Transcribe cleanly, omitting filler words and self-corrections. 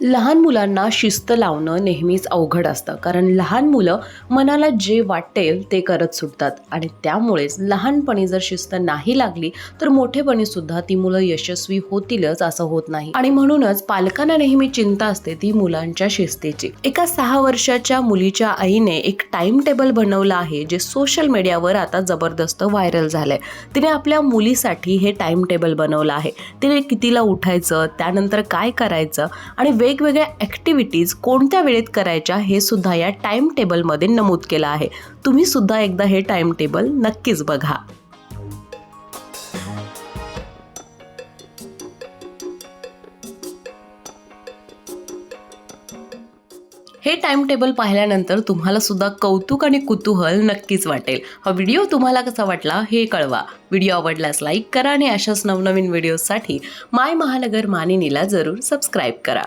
लहान मुलांना शिस्त लावणं नेहमीच अवघड असतं, कारण लहान मुलं मनाला जे वाटेल ते करत सुटतात आणि त्यामुळेच लहानपणी जर शिस्त नाही लागली तर मोठेपणी सुद्धा ती मुलं यशस्वी होतीलच असं होत नाही. आणि म्हणूनच पालकांना नेहमी चिंता असते ती मुलांच्या शिस्तीची. एका 6 वर्षाच्या मुलीच्या आईने एक टाइम टेबल बनवलं आहे जे सोशल मीडियावर आता जबरदस्त व्हायरल झालंय. तिने आपल्या मुलीसाठी हे टाइम टेबल बनवलं आहे. तिने कितीला उठायचं, त्यानंतर काय करायचं आणि वेगवेगळ्या ॲक्टिव्हिटीज कोणत्या वेळेत करायच्या हे सुद्धा या टाइम टेबलमध्ये नमूद केलं आहे. तुम्ही सुद्धा एकदा हे टाइम टेबल नक्कीच बघा. हे टाइम टेबल पाहिल्यानंतर तुम्हाला सुद्धा कौतुक आणि कुतूहल नक्कीच वाटेल. हा व्हिडिओ तुम्हाला कसा वाटला हे कळवा. व्हिडिओ आवडल्यास लाईक करा आणि अशाच नवनवीन व्हिडिओसाठी माय महानगर मानिनीला जरूर सबस्क्राईब करा.